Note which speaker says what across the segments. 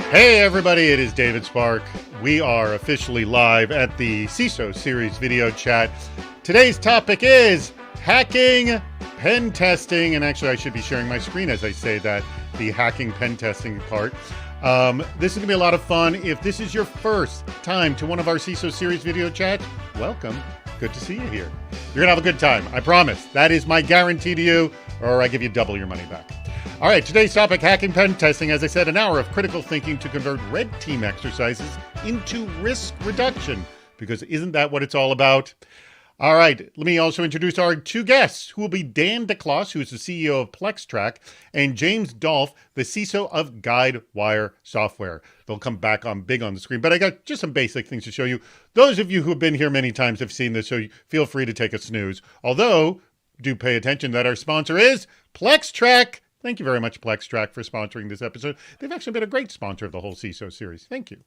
Speaker 1: Hey everybody, it is David Spark. We are officially live at the CISO series video chat. Today's topic is hacking pen testing, and actually I should be sharing my screen as I say that, the hacking pen testing part. This is going to be a lot of fun. If this is your first time to one of our CISO series video chats, welcome. Good to see you here. You're going to have a good time, I promise. That is my guarantee to you, or I give you double your money back. All right, today's topic, hacking pen testing. As I said, an hour of critical thinking to convert red team exercises into risk reduction, because isn't that what it's all about? All right, let me also introduce our two guests, who will be Dan DeCloss, who is the CEO of PlexTrack, and James Dolph, the CISO of Guidewire Software. They'll come back on big on the screen, but I got just some basic things to show you. Those of you who have been here many times have seen this, so feel free to take a snooze. Although, do pay attention that our sponsor is PlexTrack. Thank you very much, PlexTrack, for sponsoring this episode. They've actually been a great sponsor of the whole CISO series. Thank you.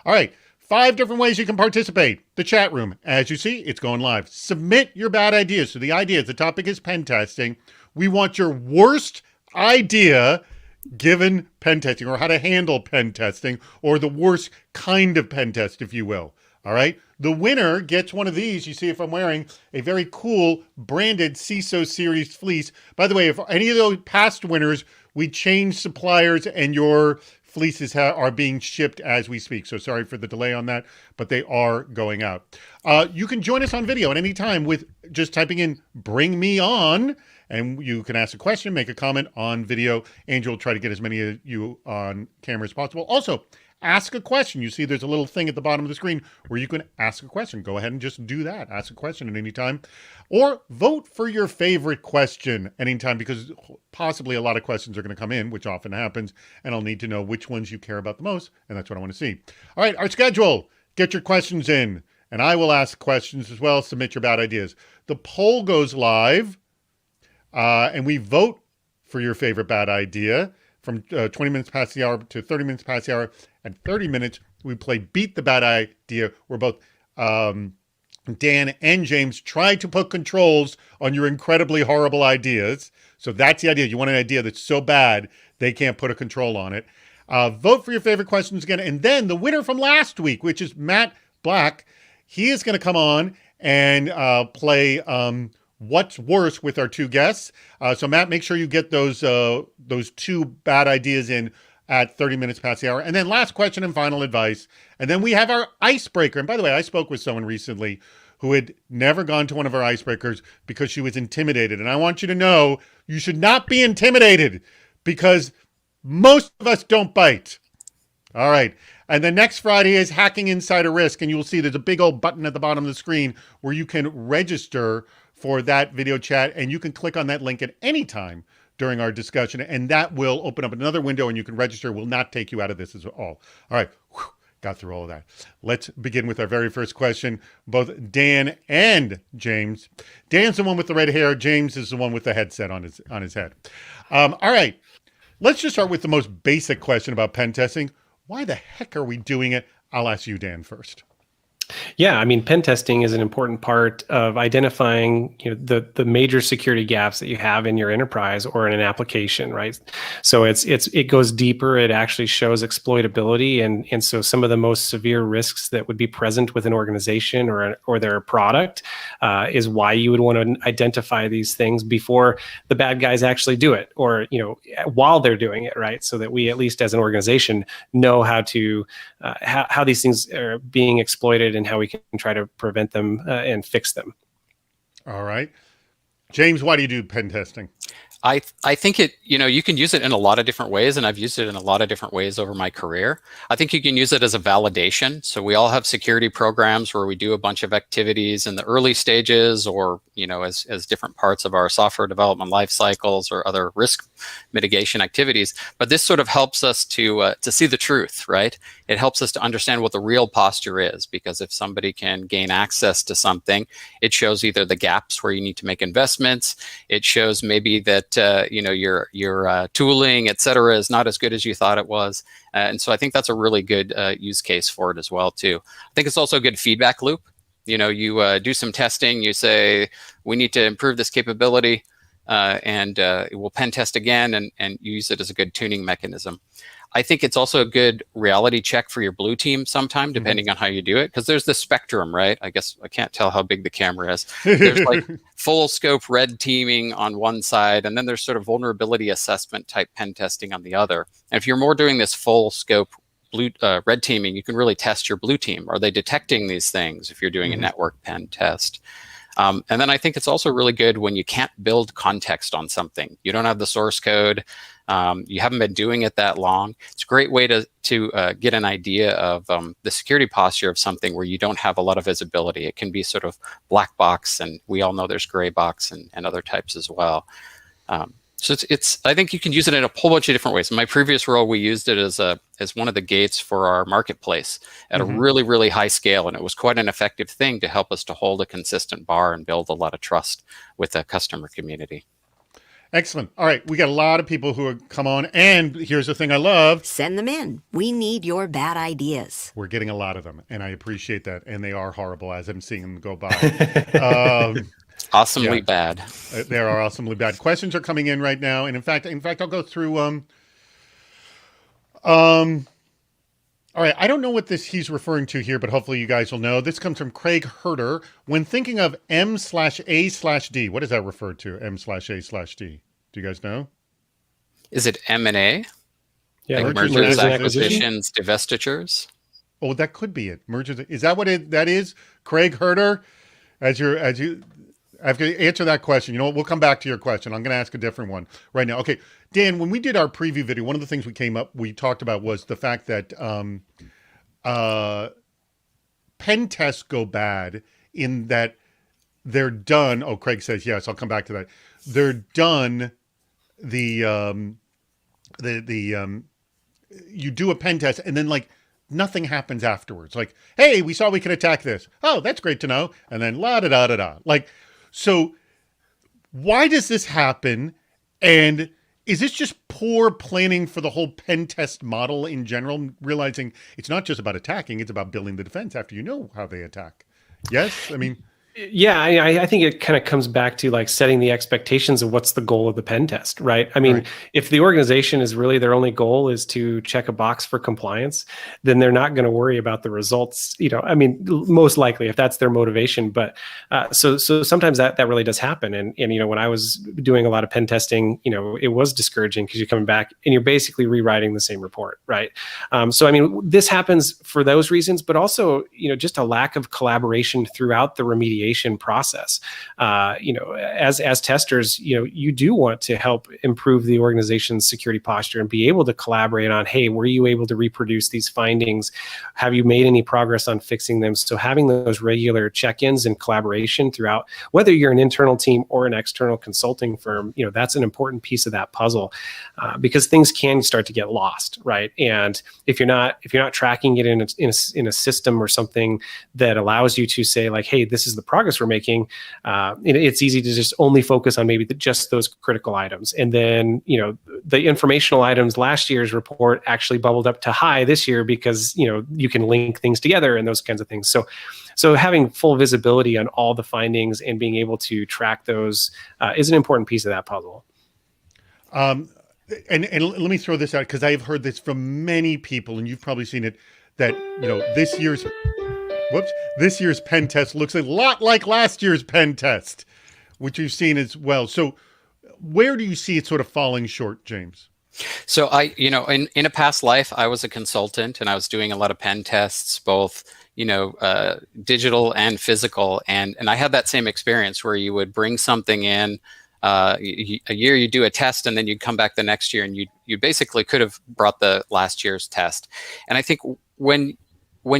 Speaker 1: All right, 5 different ways you can participate. The chat room, as you see, it's going live. Submit your bad ideas. So the topic is pen testing. We want your worst idea given pen testing, or how to handle pen testing, or the worst kind of pen test, if you will. All right. The winner gets one of these. You see if I'm wearing a very cool branded CISO series fleece. By the way, if any of those past winners, we changed suppliers and your fleeces are being shipped as we speak. So sorry for the delay on that, but they are going out. You can join us on video at any time with just typing in "bring me on," and you can ask a question, make a comment on video. Angel will try to get as many of you on camera as possible. Also, ask a question. You see there's a little thing at the bottom of the screen where you can ask a question. Go ahead and just do that. Ask a question at any time. Or vote for your favorite question anytime, because possibly a lot of questions are going to come in, which often happens, and I'll need to know which ones you care about the most, and that's what I want to see. All right, our schedule. Get your questions in, and I will ask questions as well. Submit your bad ideas. The poll goes live, and we vote for your favorite bad idea from 20 minutes past the hour to 30 minutes past the hour. At 30 minutes, we play Beat the Bad Idea, where both Dan and James try to put controls on your incredibly horrible ideas. So that's the idea. You want an idea that's so bad, they can't put a control on it. Vote for your favorite questions again. And then the winner from last week, which is Matt Black, he is going to come on and play What's Worse with our two guests. So Matt, make sure you get those two bad ideas in at 30 minutes past the hour. And then last question and final advice. And then we have our icebreaker. And by the way, I spoke with someone recently who had never gone to one of our icebreakers because she was intimidated. And I want you to know you should not be intimidated, because most of us don't bite. All right. And the next Friday is Hacking Insider Risk. And you will see there's a big old button at the bottom of the screen where you can register for that video chat. And you can click on that link at any time during our discussion, and that will open up another window and you can register. Will not take you out of this at all. All right. Whew, got through all of that. Let's begin with our very first question. Both Dan and James. Dan's the one with the red hair. James is the one with the headset on his head. All right. Let's just start with the most basic question about pen testing. Why the heck are we doing it? I'll ask you, Dan, first.
Speaker 2: Yeah, I mean, pen testing is an important part of identifying, the major security gaps that you have in your enterprise or in an application, right? So it goes deeper. It actually shows exploitability, and so some of the most severe risks that would be present with an organization or their product is why you would want to identify these things before the bad guys actually do it, or while they're doing it, right? So that we, at least as an organization, know how to how these things are being exploited and how we can try to prevent them and fix them.
Speaker 1: All right. James, why do you do pen testing?
Speaker 3: I think you can use it in a lot of different ways, and I've used it in a lot of different ways over my career. I think you can use it as a validation. So we all have security programs where we do a bunch of activities in the early stages, or as different parts of our software development life cycles or other risk mitigation activities. But this sort of helps us to see the truth, right? It helps us to understand what the real posture is, because if somebody can gain access to something, it shows either the gaps where you need to make investments. It shows maybe that your tooling, et cetera, is not as good as you thought it was. And so I think that's a really good use case for it as well, too. I think it's also a good feedback loop. You do some testing, you say, we need to improve this capability, and we'll pen test again and use it as a good tuning mechanism. I think it's also a good reality check for your blue team sometime, depending on how you do it, because there's this spectrum, right? I guess I can't tell how big the camera is. There's like full scope red teaming on one side, and then there's sort of vulnerability assessment type pen testing on the other. And if you're more doing this full scope red teaming, you can really test your blue team. Are they detecting these things if you're doing a network pen test? And then I think it's also really good when you can't build context on something. You don't have the source code. You haven't been doing it that long. It's a great way to get an idea of the security posture of something where you don't have a lot of visibility. It can be sort of black box, and we all know there's gray box and other types as well. So it's I think you can use it in a whole bunch of different ways. In my previous role, we used it as one of the gates for our marketplace at a really, really high scale. And it was quite an effective thing to help us to hold a consistent bar and build a lot of trust with the customer community.
Speaker 1: Excellent. All right. We got a lot of people who have come on. And here's the thing I love.
Speaker 4: Send them in. We need your bad ideas.
Speaker 1: We're getting a lot of them. And I appreciate that. And they are horrible as I'm seeing them go by.
Speaker 3: Awesomely bad.
Speaker 1: They are awesomely bad. Questions are coming in right now. And in fact, I'll go through, all right. I don't know what he's referring to here, but hopefully you guys will know. This comes from Craig Herder. When thinking of M/A/D, what does that refer to? M/A/D. Do you guys know?
Speaker 3: Is it M&A?
Speaker 2: Yeah,
Speaker 3: like mergers, acquisitions, divestitures?
Speaker 1: Oh, that could be it. Mergers. Is that what that is? Craig Herder, as you I have to answer that question. You know what? We'll come back to your question. I'm going to ask a different one right now. Okay, Dan, when we did our preview video, one of the things we talked about was the fact that pen tests go bad in that they're done. Oh, Craig says yes. I'll come back to that. They're done. You do a pen test and then like nothing happens afterwards. Like, hey, we saw we can attack this. Oh, that's great to know. And then la da da da da. Like. So why does this happen? And is this just poor planning for the whole pen test model in general, realizing it's not just about attacking, it's about building the defense after you know how they attack? Yes? I mean...
Speaker 2: Yeah, I think it kind of comes back to like setting the expectations of what's the goal of the pen test, right? I mean, if the organization is really their only goal is to check a box for compliance, then they're not going to worry about the results. I mean, most likely if that's their motivation. But so sometimes that really does happen. And when I was doing a lot of pen testing, it was discouraging because you're coming back and you're basically rewriting the same report, right? So I mean, this happens for those reasons, but also just a lack of collaboration throughout the remediation process. As testers, you do want to help improve the organization's security posture and be able to collaborate on, hey, were you able to reproduce these findings? Have you made any progress on fixing them? So having those regular check-ins and collaboration throughout, whether you're an internal team or an external consulting firm, that's an important piece of that puzzle because things can start to get lost, right? And if you're not tracking it in a system or something that allows you to say like, hey, this is the progress we're making, it's easy to just only focus on maybe just those critical items. And then, the informational items last year's report actually bubbled up to high this year because, you can link things together and those kinds of things. So having full visibility on all the findings and being able to track those is an important piece of that puzzle. And
Speaker 1: let me throw this out because I've heard this from many people and you've probably seen it that, this year's pen test looks a lot like last year's pen test, which you've seen as well. So where do you see it sort of falling short, James?
Speaker 3: So in a past life, I was a consultant and I was doing a lot of pen tests, both, digital and physical. And I had that same experience where you would bring something in, a year you do a test and then you'd come back the next year and you basically could have brought the last year's test. And I think when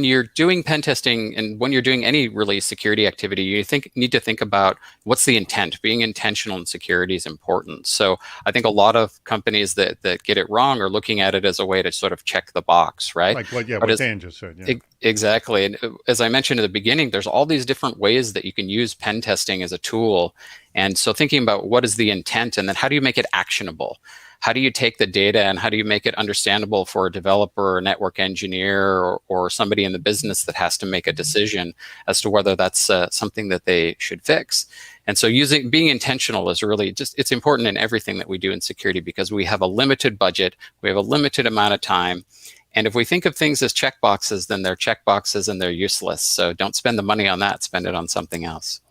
Speaker 3: you're doing pen testing and when you're doing any really security activity, you need to think about what's the intent. Being intentional in security is important. So I think a lot of companies that get it wrong are looking at it as a way to sort of check the box, right?
Speaker 1: Like what Dan just said. Yeah.
Speaker 3: Exactly. And as I mentioned at the beginning, there's all these different ways that you can use pen testing as a tool. And so thinking about what is the intent and then how do you make it actionable? How do you take the data and how do you make it understandable for a developer or network engineer or somebody in the business that has to make a decision as to whether that's something that they should fix? And so being intentional is really it's important in everything that we do in security, because we have a limited budget, we have a limited amount of time. And if we think of things as checkboxes, then they're checkboxes and they're useless. So don't spend the money on that, spend it on something else.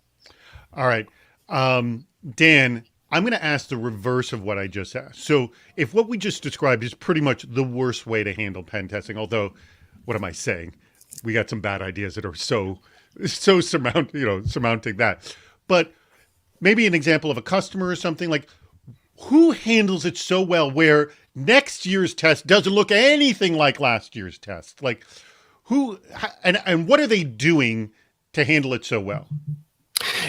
Speaker 1: All right. Dan, I'm going to ask the reverse of what I just asked. So if what we just described is pretty much the worst way to handle pen testing, although, what am I saying? We got some bad ideas that are so surmounting that. But maybe an example of a customer or something, like, who handles it so well where next year's test doesn't look anything like last year's test? Like, who and what are they doing to handle it so well?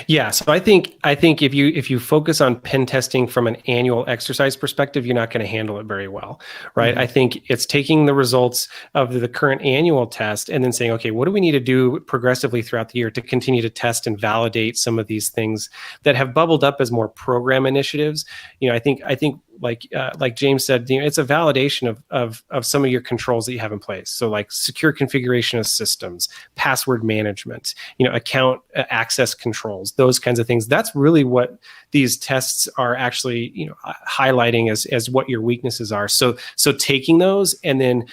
Speaker 2: Yeah, so I think if you focus on pen testing from an annual exercise perspective, you're not going to handle it very well, right? I think it's taking the results of the current annual test and then saying, okay, what do we need to do progressively throughout the year to continue to test and validate some of these things that have bubbled up as more program initiatives? I think like James said, it's a validation of some of your controls that you have in place. So like secure configuration of systems, password management, account access controls, those kinds of things. That's really what these tests are actually, highlighting as what your weaknesses are. So taking those and then,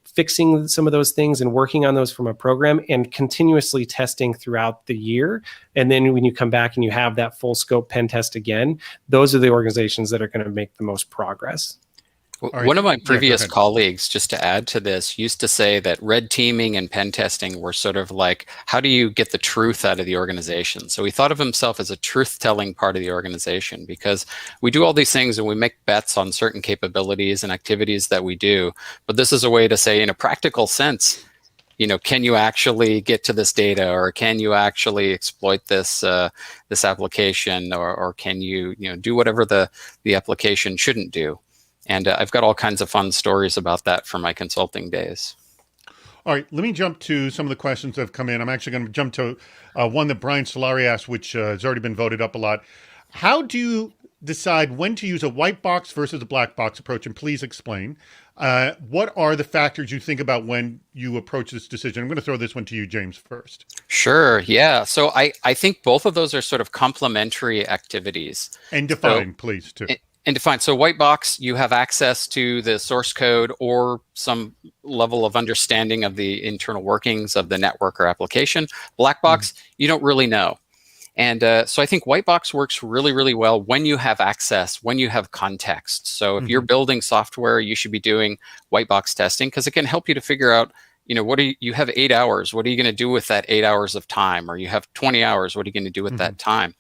Speaker 2: fixing some of those things and working on those from a program and continuously testing throughout the year. And then when you come back and you have that full scope pen test again, those are the organizations that are going to make the most progress.
Speaker 1: Right.
Speaker 3: One of my previous colleagues, just to add to this, used to say that red teaming and pen testing were sort of like, how do you get the truth out of the organization? So he thought of himself as a truth-telling part of the organization, because we do all these things and we make bets on certain capabilities and activities that we do. But this is a way to say, in a practical sense, can you actually get to this data, or can you actually exploit this this application, or can you do whatever the application shouldn't do? And I've got all kinds of fun stories about that from my consulting days.
Speaker 1: All right, let me jump to some of the questions that have come in. I'm actually going to jump to one that Brian Solari asked, which has already been voted up a lot. How do you decide when to use a white box versus a black box approach? And please explain. What are the factors you think about when you approach this decision? I'm going to throw this one to you, James, first.
Speaker 3: Sure, yeah. So I think both of those are sort of complementary activities.
Speaker 1: And define, please, too.
Speaker 3: And define. So white box, you have access to the source code or some level of understanding of the internal workings of the network or application. Black box, you don't really know. And so I think white box works really, really well when you have access, when you have context. So if you're building software, you should be doing white box testing, because it can help you to figure out, you have 8 hours. What are you going to do with that 8 hours of time? Or you have 20 hours. What are you going to do with that time?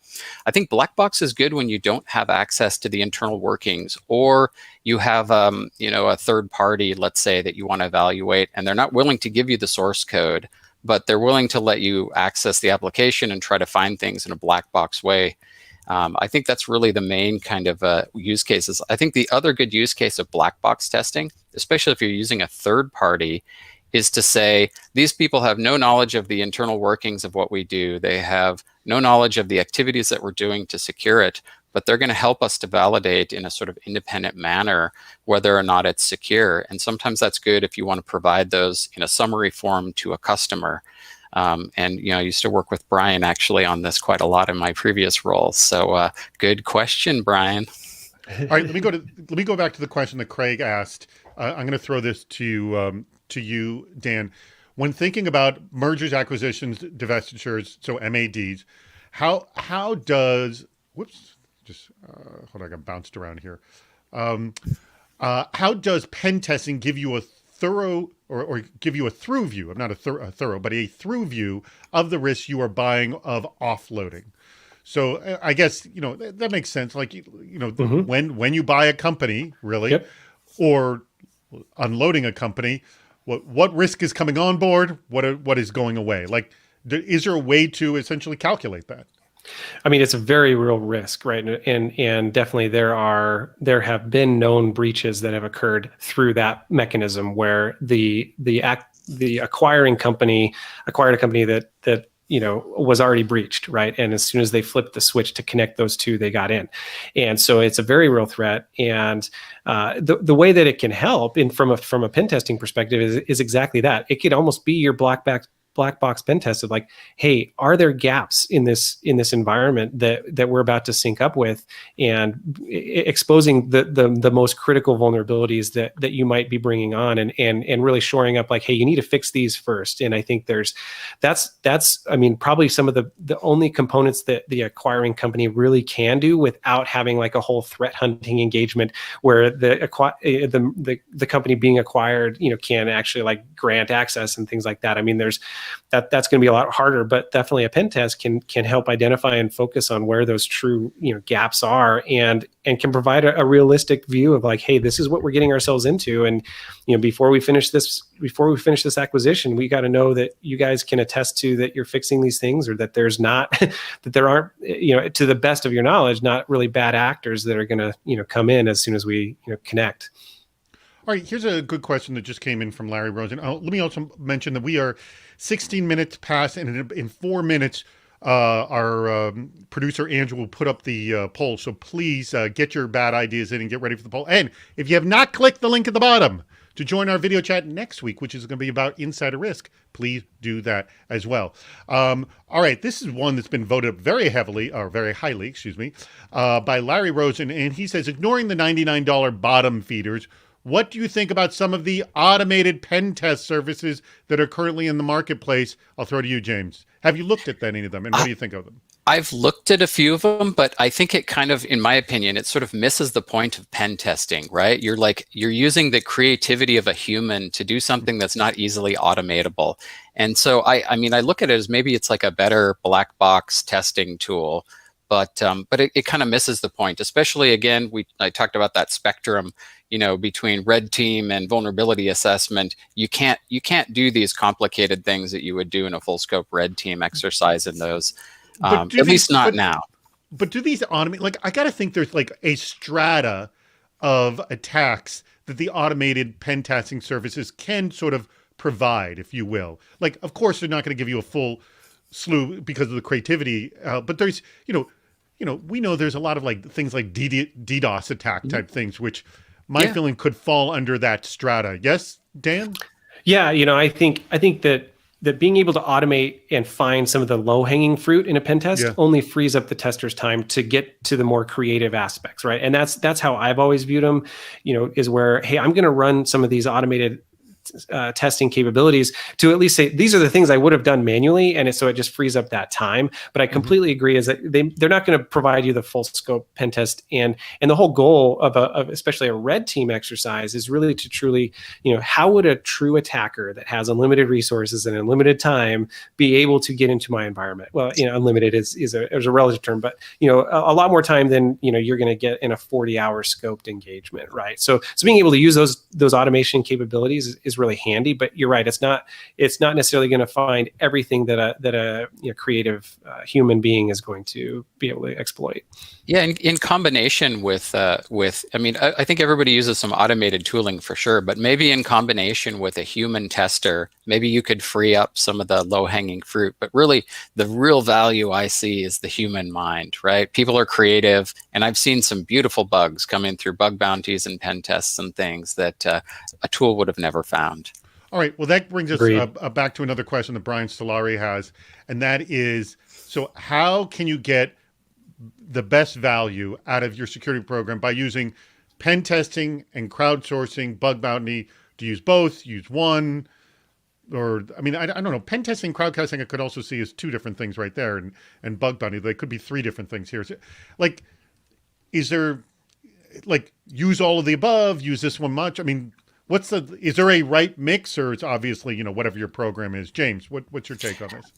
Speaker 3: I think black box is good when you don't have access to the internal workings, or you have, a third party, let's say, that you want to evaluate, and they're not willing to give you the source code, but they're willing to let you access the application and try to find things in a black box way. I think that's really the main kind of use cases. I think the other good use case of black box testing, especially if you're using a third party, is to say, these people have no knowledge of the internal workings of what we do. They have no knowledge of the activities that we're doing to secure it, but they're going to help us to validate in a sort of independent manner whether or not it's secure. And sometimes that's good if you want to provide those in a summary form to a customer. And I used to work with Brian actually on this quite a lot in my previous roles. So good question, Brian.
Speaker 1: All right, let me go back to the question that Craig asked. I'm going to throw this to you, Dan. When thinking about mergers, acquisitions, divestitures, so MADs, how does hold on, I got bounced around here. How does pen testing give you a thorough or give you a through view? Not a thorough, but a through view of the risks you are buying of offloading. So I guess that makes sense. Like when you buy a company, really, or unloading a company, what risk is coming on board? What is going away? Like, is there a way to essentially calculate that?
Speaker 2: I mean, it's a very real risk, right? And definitely there have been known breaches that have occurred through that mechanism where the acquiring company acquired a company that was already breached, right? And as soon as they flipped the switch to connect those two, they got in. And so it's a very real threat. And the way that it can help from a pen testing perspective is exactly that. It could almost be your black black box pen tested, like, hey, are there gaps in this environment that we're about to sync up with, and exposing the most critical vulnerabilities that you might be bringing on, and really shoring up, like, hey, you need to fix these first. And I think that's I mean, probably some of the only components that the acquiring company really can do without having like a whole threat hunting engagement where the company being acquired, can actually like grant access and things like that. I mean, that's going to be a lot harder, but definitely a pen test can help identify and focus on where those true gaps are, and can provide a realistic view of like, hey, this is what we're getting ourselves into, and before we finish this acquisition, we got to know that you guys can attest to that you're fixing these things, or that there's not that there aren't, to the best of your knowledge, not really bad actors that are going to come in as soon as we connect.
Speaker 1: All right, here's a good question that just came in from Larry Rosen. Let me also mention that we are 16 minutes past, and in 4 minutes, our producer Andrew will put up the poll. So please get your bad ideas in and get ready for the poll. And if you have not clicked the link at the bottom to join our video chat next week, which is going to be about insider risk, please do that as well. All right, this is one that's been voted very heavily, or very highly, excuse me, by Larry Rosen. And he says, ignoring the $99 bottom feeders, what do you think about some of the automated pen test services that are currently in the marketplace? I'll throw to you, James. Have you looked at any of them, and what do you think of them?
Speaker 3: I've looked at a few of them, but I think it kind of, in my opinion, it sort of misses the point of pen testing, right? You're using the creativity of a human to do something that's not easily automatable. And so I mean, I look at it as maybe it's like a better black box testing tool, but it kind of misses the point. Especially, again, I talked about that spectrum, between red team and vulnerability assessment. You can't do these complicated things that you would do in a full scope red team exercise in those. At least not now.
Speaker 1: But do these automate? Like, I got to think there's like a strata of attacks that the automated pen testing services can sort of provide, if you will. Like, of course, they're not going to give you a full slew because of the creativity, but there's, we know there's a lot of like things like DDoS attack type things, which my feeling could fall under that strata. Yes, Dan?
Speaker 2: Yeah, I think that being able to automate and find some of the low-hanging fruit in a pen test only frees up the tester's time to get to the more creative aspects, right? And that's how I've always viewed them, is where, hey, I'm going to run some of these automated testing capabilities to at least say, these are the things I would have done manually. And so it just frees up that time. But I completely agree is that they're not going to provide you the full scope pen test. And the whole goal of especially a red team exercise is really to truly, how would a true attacker that has unlimited resources and unlimited time be able to get into my environment? Well, unlimited is a relative term, but a lot more time than, you're going to get in a 40-hour scoped engagement, right? So being able to use those automation capabilities is really handy, but you're right. It's not necessarily going to find everything that a creative human being is going to be able to exploit.
Speaker 3: Yeah, in combination with, I mean, I think everybody uses some automated tooling for sure, but maybe in combination with a human tester, maybe you could free up some of the low-hanging fruit. But really, the real value I see is the human mind, right? People are creative, and I've seen some beautiful bugs come in through bug bounties and pen tests and things that a tool would have never found.
Speaker 1: All right. Well, that brings us back to another question that Brian Solari has, and that is, so how can you get the best value out of your security program by using pen testing and crowdsourcing, bug bounty? Do you use both? Use one? Or, I mean, I don't know. Pen testing, crowdcasting, I could also see as two different things right there, and bug bounty, they could be three different things here. So, like, is there, like, use all of the above, use this one much? I mean, is there a right mix, or it's obviously, whatever your program is? James, what's your take on this?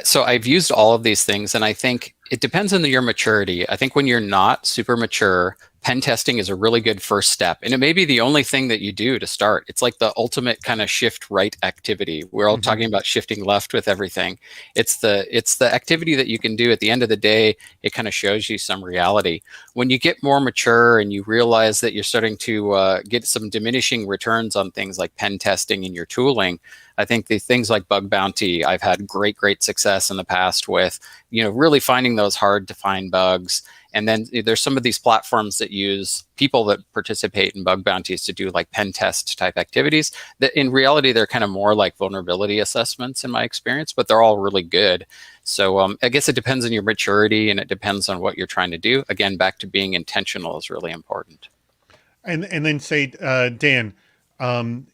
Speaker 3: So I've used all of these things, and I think it depends on your maturity. I think when you're not super mature, pen testing is a really good first step. And it may be the only thing that you do to start. It's like the ultimate kind of shift right activity. We're all talking about shifting left with everything. It's the activity that you can do at the end of the day. It kind of shows you some reality. When you get more mature and you realize that you're starting to get some diminishing returns on things like pen testing and your tooling, I think the things like bug bounty, I've had great success in the past with, really finding those hard to find bugs And then there's some of these platforms that use people that participate in bug bounties to do like pen test type activities that in reality, they're kind of more like vulnerability assessments in my experience, but they're all really good. So I guess it depends on your maturity and it depends on what you're trying to do. Again, back to being intentional is really important.
Speaker 1: And then say, Dan,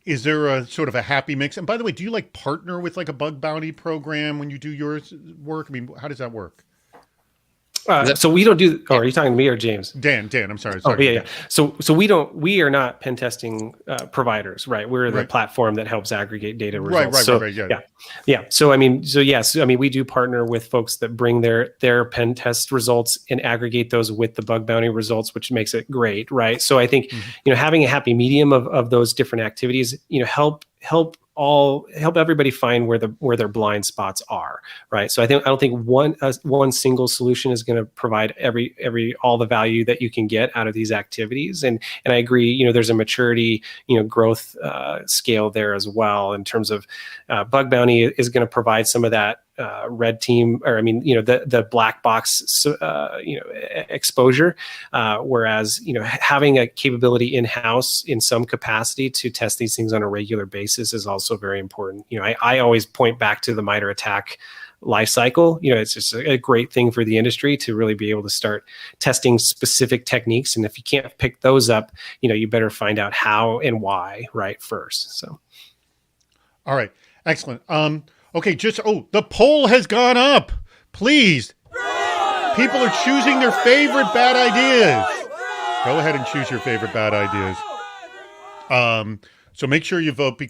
Speaker 1: is there a sort of a happy mix? And by the way, do you like partner with like a bug bounty program when you do your work? I mean, how does that work?
Speaker 2: So we don't do. Oh, are you talking to me or James?
Speaker 1: Dan. I'm sorry.
Speaker 2: Oh, yeah. So we are not pen testing providers, right? We're the platform that helps aggregate data results.
Speaker 1: Right.
Speaker 2: Yeah. So yes. We do partner with folks that bring their pen test results and aggregate those with the bug bounty results, which makes it great, right? So I think having a happy medium of those different activities, help everybody find where their blind spots are, right? So I don't think one single solution is going to provide all the value that you can get out of these activities. And I agree, there's a maturity, growth scale there as well in terms of bug bounty is going to provide some of that red team, or the black box, exposure. Whereas, having a capability in-house in some capacity to test these things on a regular basis is also very important. I always point back to the MITRE ATT&CK life cycle. It's just a great thing for the industry to really be able to start testing specific techniques. And if you can't pick those up, you better find out how and why right first. So.
Speaker 1: All right. Excellent. Okay, the poll has gone up. Please. People are choosing their favorite bad ideas. Go ahead and choose your favorite bad ideas. So make sure you vote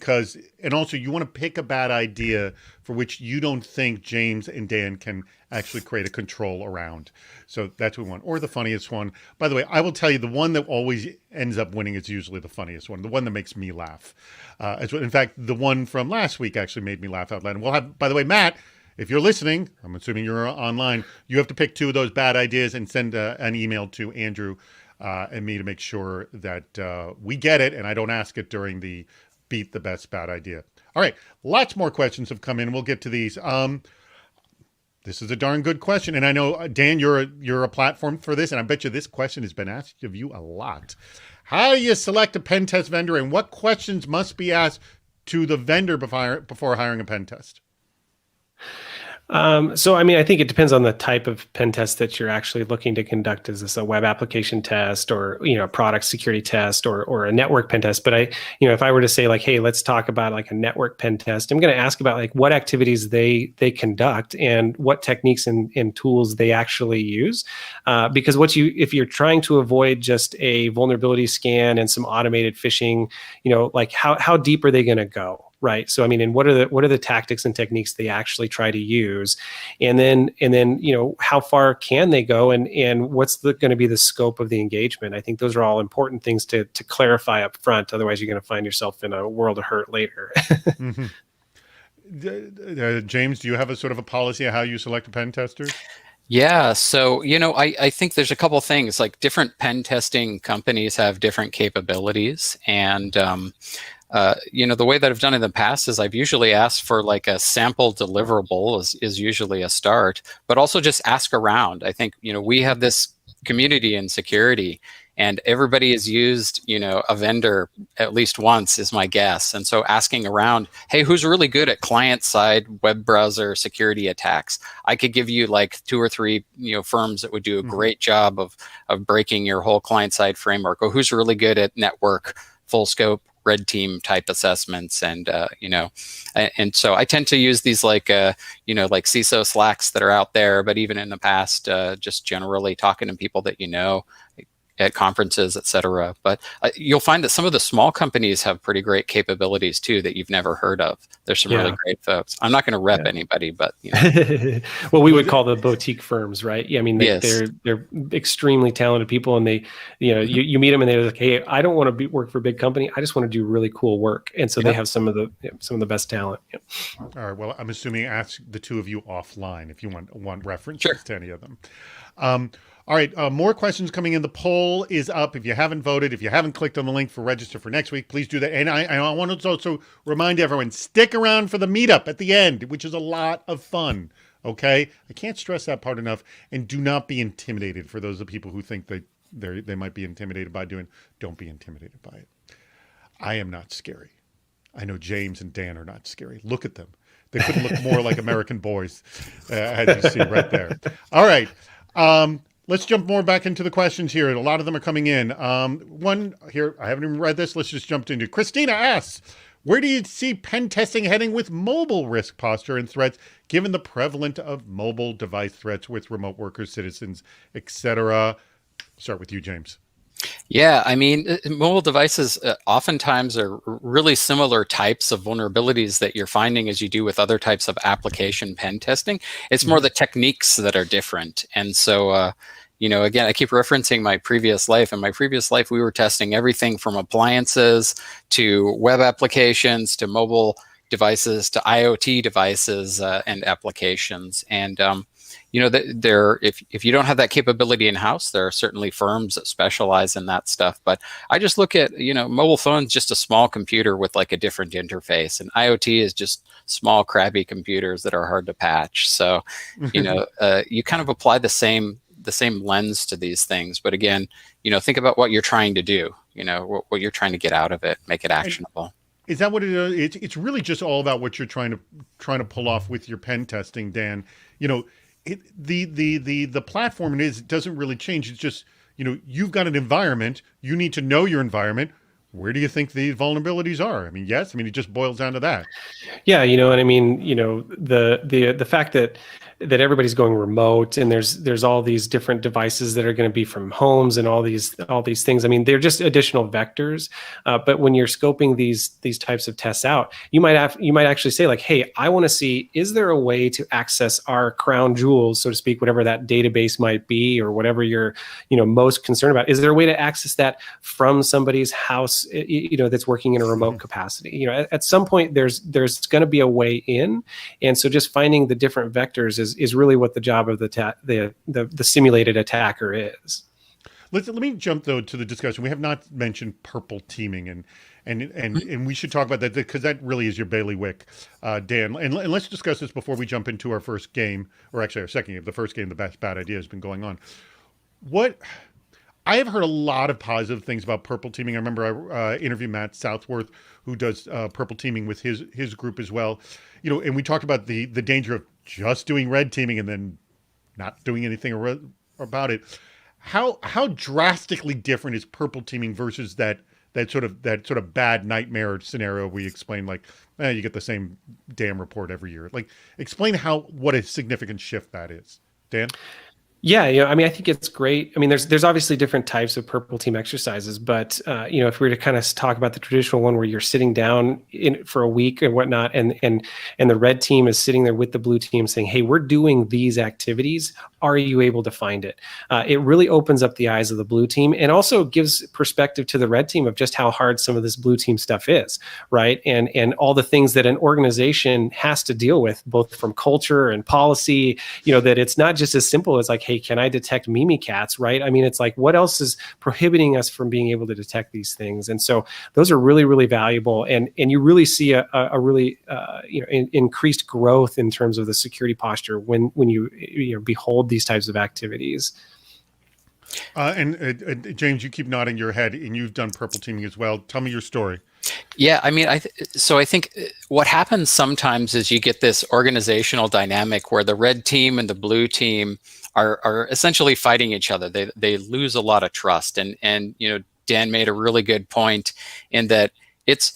Speaker 1: and also you want to pick a bad idea for which you don't think James and Dan can actually create a control around. So that's what we want. Or the funniest one. By the way, I will tell you the one that always ends up winning is usually the funniest one, the one that makes me laugh. In fact, the one from last week actually made me laugh out loud. And we'll have, by the way, Matt, if you're listening, I'm assuming you're online, you have to pick two of those bad ideas and send an email to Andrew and me to make sure that we get it and I don't ask it during the Beat the Best Bad Idea. All right, lots more questions have come in. We'll get to these. This is a darn good question. And I know, Dan, you're a platform for this, and I bet you this question has been asked of you a lot. How do you select a pen test vendor, and what questions must be asked to the vendor before hiring a pen test?
Speaker 2: I think it depends on the type of pen test that you're actually looking to conduct. Is this a web application test or, a product security test or a network pen test? But if I were to say like, hey, let's talk about like a network pen test, I'm going to ask about like what activities they conduct and what techniques and tools they actually use. Because if you're trying to avoid just a vulnerability scan and some automated phishing, like how deep are they going to go? Right. So, and what are the tactics and techniques they actually try to use? And then, how far can they go and what's going to be the scope of the engagement? I think those are all important things to clarify up front. Otherwise, you're going to find yourself in a world of hurt later.
Speaker 1: Mm-hmm. James, do you have a sort of a policy of how you select a pen tester?
Speaker 3: Yeah. So, I think there's a couple things, like different pen testing companies have different capabilities. And, the way that I've done in the past is I've usually asked for like a sample deliverable is usually a start, but also just ask around. I think, we have this community in security and everybody has used, a vendor at least once is my guess. And so asking around, hey, who's really good at client side web browser security attacks? I could give you like 2 or 3, firms that would do a great job of breaking your whole client side framework. Or who's really good at network full scope red team type assessments. And, and so I tend to use these like CISO Slacks that are out there, but even in the past, just generally talking to people that, at conferences, et cetera. But you'll find that some of the small companies have pretty great capabilities too that you've never heard of. There's some really great folks. I'm not going to rep anybody, but
Speaker 2: well, we would call the boutique firms, right? Yeah, they're extremely talented people, and they, you meet them and they're like, hey, I don't want to work for a big company. I just want to do really cool work, and so they have some of the best talent. Yep.
Speaker 1: All right. Well, I'm assuming ask the two of you offline if you want references to any of them. All right, more questions coming in. The poll is up. If you haven't voted, if you haven't clicked on the link for register for next week, please do that. And I want to also remind everyone, stick around for the meetup at the end, which is a lot of fun. Okay, I can't stress that part enough. And do not be intimidated. For those of people who think that they might be intimidated by doing, don't be intimidated by it. I am not scary. I know James and Dan are not scary. Look at them. They couldn't look more like American boys, as you see right there. All right. Let's jump more back into the questions here. A lot of them are coming in. One here, I haven't even read this. Let's just jump into. Christina asks, where do you see pen testing heading with mobile risk posture and threats, given the prevalence of mobile device threats with remote workers, citizens, etc.? Start with you, James.
Speaker 3: Yeah, I mean, mobile devices oftentimes are really similar types of vulnerabilities that you're finding as you do with other types of application pen testing. It's more the techniques that are different. And so, again, I keep referencing my previous life. In my previous life, we were testing everything from appliances to web applications to mobile devices to IoT devices and applications. And if you don't have that capability in house, there are certainly firms that specialize in that stuff. But I just look at, mobile phones, just a small computer with like a different interface, and IoT is just small, crabby computers that are hard to patch. So, you kind of apply the same lens to these things. But again, think about what you're trying to do, what you're trying to get out of it, make it actionable.
Speaker 1: Is that what it is? It's really just all about what you're trying to pull off with your pen testing, Dan. The platform it doesn't really change. It's just, you've got an environment. You need to know your environment. Where do you think the vulnerabilities are? I mean, yes. I mean, it just boils down to that.
Speaker 2: Yeah, and I mean, the fact that everybody's going remote and there's all these different devices that are going to be from homes and all these things. I mean, they're just additional vectors. But when you're scoping these types of tests out, you might actually say like, hey, I want to see, is there a way to access our crown jewels, so to speak, whatever that database might be or whatever you're most concerned about? Is there a way to access that from somebody's house, that's working in a remote capacity? At some point there's going to be a way in, and so just finding the different vectors is really what the job of the simulated attacker is.
Speaker 1: Let me jump though to the discussion. We have not mentioned purple teaming, and we should talk about that because that really is your bailiwick, Dan. And let's discuss this before we jump into our first game, or actually our second game. The first game, the bad idea, has been going on. I have heard a lot of positive things about purple teaming. I remember I interviewed Matt Southworth, who does purple teaming with his group as well. And we talked about the danger of just doing red teaming and then not doing anything about it. How drastically different is purple teaming versus that sort of bad nightmare scenario we explained, like you get the same damn report every year. Like, explain what a significant shift that is, Dan.
Speaker 2: Yeah, I mean, I think it's great. I mean, there's obviously different types of purple team exercises, but if we were to kind of talk about the traditional one where you're sitting down for a week and whatnot, and the red team is sitting there with the blue team saying, "Hey, we're doing these activities. Are you able to find it?" It really opens up the eyes of the blue team and also gives perspective to the red team of just how hard some of this blue team stuff is, right? And all the things that an organization has to deal with, both from culture and policy. That it's not just as simple as like, hey, can I detect Mimikatz, right? I mean, it's like, what else is prohibiting us from being able to detect these things? And so those are really, really valuable. And you really see a really, increased growth in terms of the security posture when you behold these types of activities.
Speaker 1: And James, you keep nodding your head, and you've done purple teaming as well. Tell me your story.
Speaker 3: Yeah, I mean, I think what happens sometimes is you get this organizational dynamic where the red team and the blue team are essentially fighting each other. They lose a lot of trust, and Dan made a really good point in that it's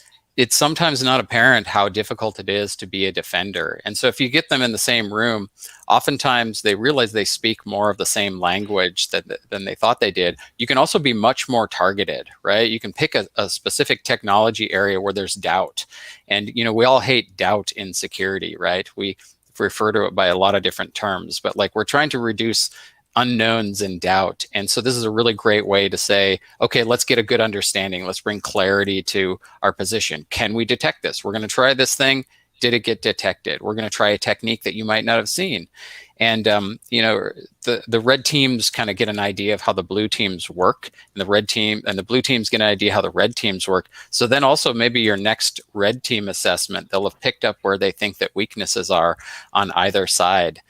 Speaker 3: sometimes not apparent how difficult it is to be a defender. And so if you get them in the same room, oftentimes they realize they speak more of the same language than they thought they did. You can also be much more targeted, right? You can pick a specific technology area where there's doubt. And, we all hate doubt in security, right? We refer to it by a lot of different terms, but like we're trying to reduce unknowns and doubt. And so this is a really great way to say, okay, let's get a good understanding. Let's bring clarity to our position. Can we detect this? We're going to try this thing. Did it get detected? We're going to try a technique that you might not have seen. And, the red teams kind of get an idea of how the blue teams work, and the blue teams get an idea how the red teams work. So then also maybe your next red team assessment, they'll have picked up where they think that weaknesses are on either side.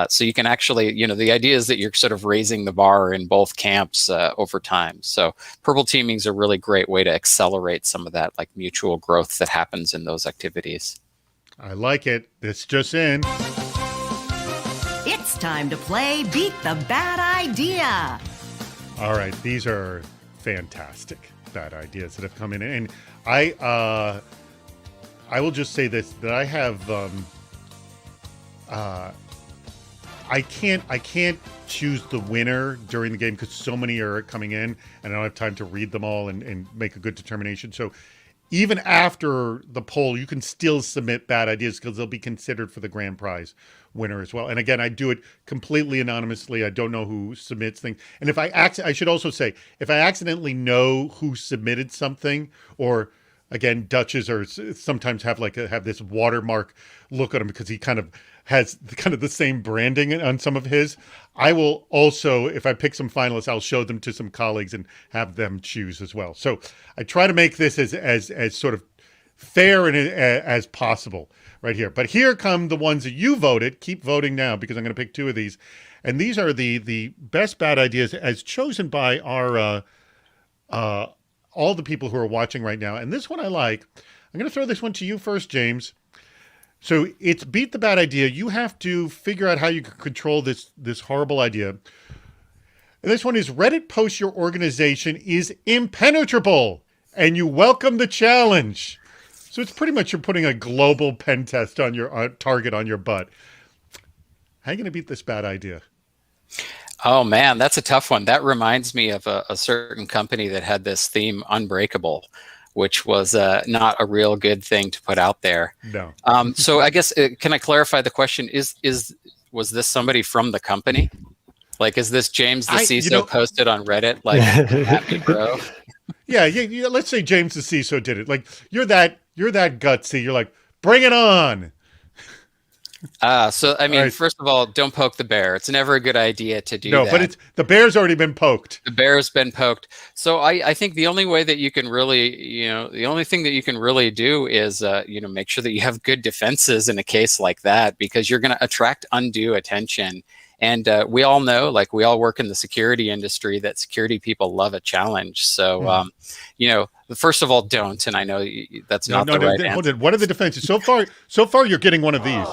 Speaker 3: So you can actually, the idea is that you're sort of raising the bar in both camps over time. So purple teaming is a really great way to accelerate some of that like mutual growth that happens in those activities.
Speaker 1: I like it. This just in.
Speaker 4: It's time to play Beat the Bad Idea.
Speaker 1: All right, these are fantastic bad ideas that have come in, and I will just say this: that I have I can't choose the winner during the game because so many are coming in, and I don't have time to read them all and make a good determination. So even after the poll, you can still submit bad ideas because they'll be considered for the grand prize winner as well. And again, I do it completely anonymously. I don't know who submits things. And if I should also say, if I accidentally know who submitted something, or again, Dutch's or sometimes have this watermark look at him because he kind of has the same branding on some of his. I will also, if I pick some finalists, I'll show them to some colleagues and have them choose as well. So I try to make this as sort of fair and as possible right here. But here come the ones that you voted. Keep voting now because I'm going to pick two of these. And these are the best bad ideas as chosen by our all the people who are watching right now. And this one I like. I'm going to throw this one to you first, James. So it's beat the bad idea. You have to figure out how you can control this horrible idea. And this one is Reddit posts your organization is impenetrable and you welcome the challenge. So it's pretty much you're putting a global pen test on your target on your butt. How are you going to beat this bad idea?
Speaker 3: Oh man, that's a tough one. That reminds me of a certain company that had this theme, Unbreakable, which was not a real good thing to put out there.
Speaker 1: No.
Speaker 3: So I guess, can I clarify the question? Was this somebody from the company? Like, is this James the CISO posted on Reddit? Like, happy bro?
Speaker 1: Yeah. Let's say James the CISO did it. Like, you're that gutsy. You're like, bring it on.
Speaker 3: So I mean, First of all, don't poke the bear. It's never a good idea to do that.
Speaker 1: No, but the bear's already been poked.
Speaker 3: The bear's been poked. So I think the only way that you can really, the only thing that you can really do is, make sure that you have good defenses in a case like that, because you're going to attract undue attention. And we all know, like we all work in the security industry, that security people love a challenge. So, first of all, don't. And I know that's not the right answer.
Speaker 1: What are the defenses? So far, you're getting one of these.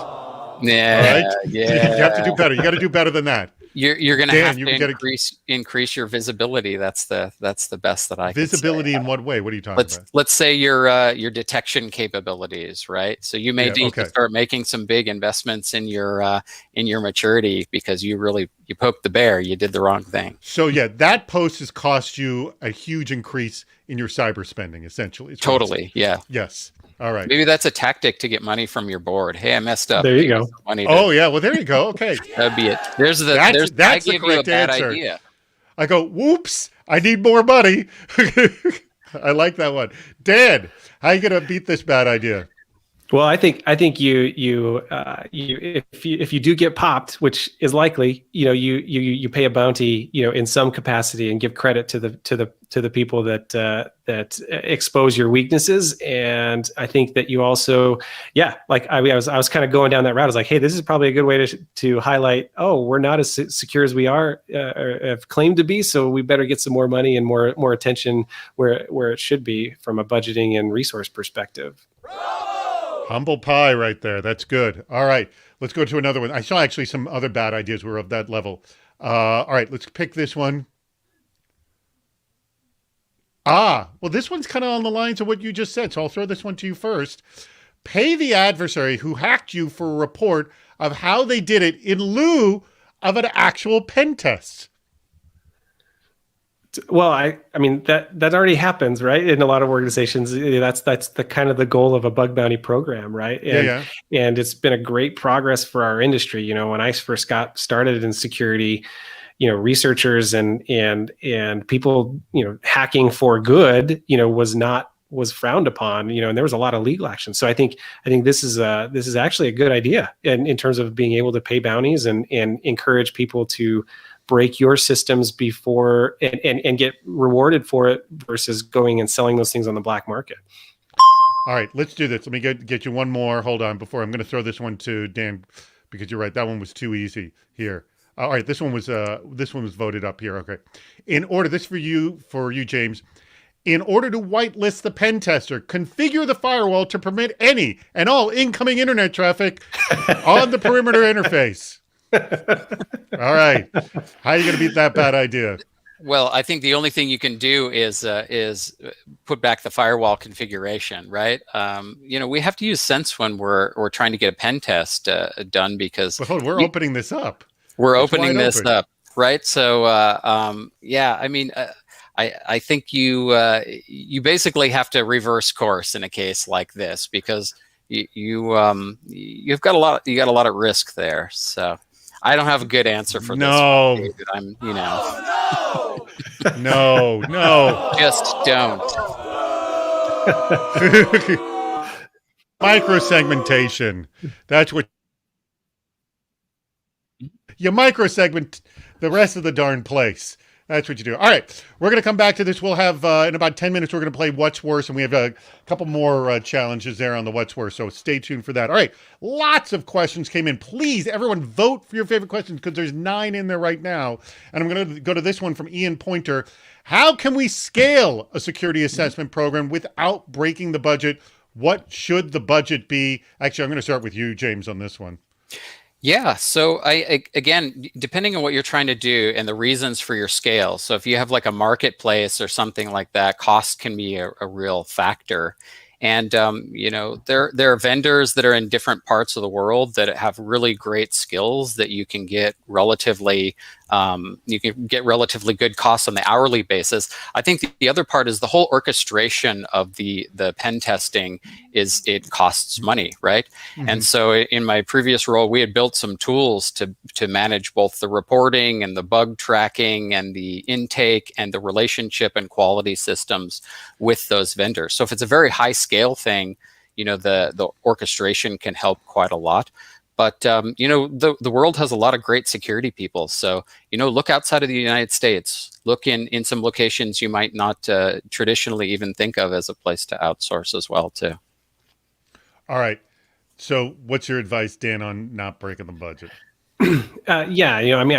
Speaker 3: Yeah,
Speaker 1: right?
Speaker 3: Yeah.
Speaker 1: You have to do better. You got to do better than that.
Speaker 3: You're going to have to increase your visibility. That's the best that I can say.
Speaker 1: Visibility in what way? What are you talking about?
Speaker 3: Let's say your detection capabilities, right? So you may need to start making some big investments in your maturity because you poked the bear. You did the wrong thing.
Speaker 1: So that post has cost you a huge increase in your cyber spending, essentially.
Speaker 3: Totally. Yeah.
Speaker 1: Yes. All right.
Speaker 3: Maybe that's a tactic to get money from your board. Hey, I messed up.
Speaker 2: There you go.
Speaker 1: Well, there you go. Okay.
Speaker 3: That'd be it. That's the correct answer. Idea.
Speaker 1: I go, whoops, I need more money. I like that one. Dan, how are you going to beat this bad idea?
Speaker 2: Well, I think you if you do get popped, which is likely, you pay a bounty, in some capacity and give credit to the people that expose your weaknesses. And I think that you also, I was kind of going down that route. I was like, hey, this is probably a good way to highlight, we're not as secure as we are have claimed to be, so we better get some more money and more attention where it should be from a budgeting and resource perspective.
Speaker 1: Humble pie right there. That's good. All right. Let's go to another one. I saw actually some other bad ideas were of that level. All right. Let's pick this one. Well, this one's kind of on the lines of what you just said, so I'll throw this one to you first. Pay the adversary who hacked you for a report of how they did it in lieu of an actual pen test.
Speaker 2: Well, I mean that already happens, right? In a lot of organizations, that's the kind of the goal of a bug bounty program, right? And it's been a great progress for our industry. When I first got started in security, researchers and people, hacking for good, was not was frowned upon, and there was a lot of legal action. So I think this is actually a good idea in terms of being able to pay bounties and encourage people to break your systems before and get rewarded for it versus going and selling those things on the black market.
Speaker 1: All right, let's do this. Let me get you one more. Hold on, before I'm going to throw this one to Dan, because you're right, that one was too easy here. All right, this one was voted up here. Okay, this for you, James. In order to whitelist the pen tester, configure the firewall to permit any and all incoming internet traffic on the perimeter interface. All right, how are you going to beat that bad idea?
Speaker 3: Well, I think the only thing you can do is put back the firewall configuration, right? We have to use sense when we're trying to get a pen test done, because
Speaker 1: but hold on, we're opening this up.
Speaker 3: We're opening this up, right? So, I think you basically have to reverse course in a case like this, because you've got a lot of risk there. So I don't have a good answer for this one, David.
Speaker 1: No.
Speaker 3: Just don't.
Speaker 1: Microsegmentation. That's what you microsegment the rest of the darn place. That's what you do. All right, we're going to come back to this. We'll have, in about 10 minutes, we're going to play What's Worse, and we have a couple more challenges there on the What's Worse, so stay tuned for that. All right, lots of questions came in. Please, everyone, vote for your favorite questions, because there's 9 in there right now. And I'm going to go to this one from Ian Pointer. How can we scale a security assessment program without breaking the budget? What should the budget be? Actually, I'm going to start with you, James, on this one.
Speaker 3: Yeah. So again, depending on what you're trying to do and the reasons for your scale. So if you have like a marketplace or something like that, cost can be a real factor. And, there are vendors that are in different parts of the world that have really great skills that you can get relatively good costs on the hourly basis. I think the other part is the whole orchestration of the pen testing it costs money, right? Mm-hmm. And so in my previous role, we had built some tools to manage both the reporting and the bug tracking and the intake and the relationship and quality systems with those vendors. So if it's a very high scale thing, the orchestration can help quite a lot. But, the world has a lot of great security people. So, look outside of the United States. Look in some locations you might not traditionally even think of as a place to outsource as well, too.
Speaker 1: All right. So what's your advice, Dan, on not breaking the budget?
Speaker 2: I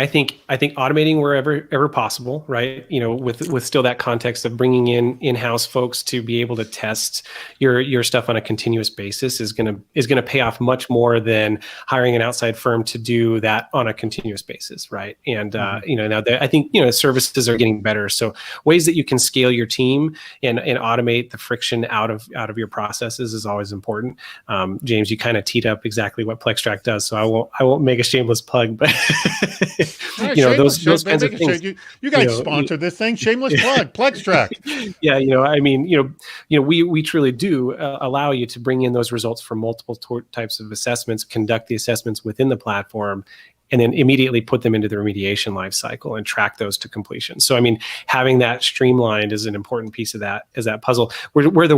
Speaker 2: think automating wherever possible, right? With still that context of bringing in-house folks to be able to test your stuff on a continuous basis is gonna pay off much more than hiring an outside firm to do that on a continuous basis, right? And now I think services are getting better, so ways that you can scale your team and automate the friction out of your processes is always important. James, you kind of teed up exactly what Plextrack does, so I won't make a shameless plug, but
Speaker 1: right,
Speaker 2: those kinds of things.
Speaker 1: You guys sponsored this thing. Shameless plug, Plextrack.
Speaker 2: We truly do allow you to bring in those results from multiple types of assessments, conduct the assessments within the platform, and then immediately put them into the remediation lifecycle and track those to completion. So, having that streamlined is an important piece of that puzzle. Where the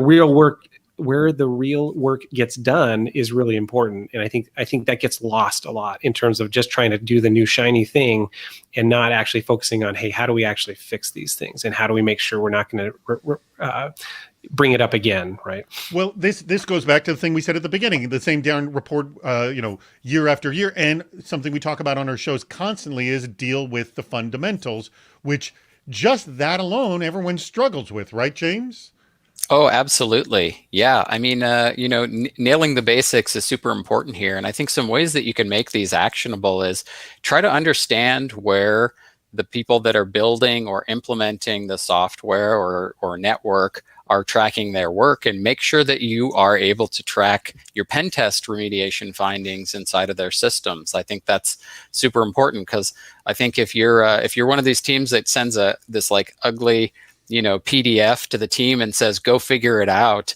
Speaker 2: real work gets done is really important, and I think that gets lost a lot in terms of just trying to do the new shiny thing and not actually focusing on, hey, how do we actually fix these things, and how do we make sure we're not going to bring it up again, right?
Speaker 1: Well, this goes back to the thing we said at the beginning, the same down report, year after year, and something we talk about on our shows constantly is deal with the fundamentals, which just that alone everyone struggles with, right, James?
Speaker 3: Oh, absolutely. Yeah. Nailing the basics is super important here. And I think some ways that you can make these actionable is try to understand where the people that are building or implementing the software or network are tracking their work, and make sure that you are able to track your pen test remediation findings inside of their systems. I think that's super important, because I think if you're one of these teams that sends this like ugly PDF to the team and says, go figure it out,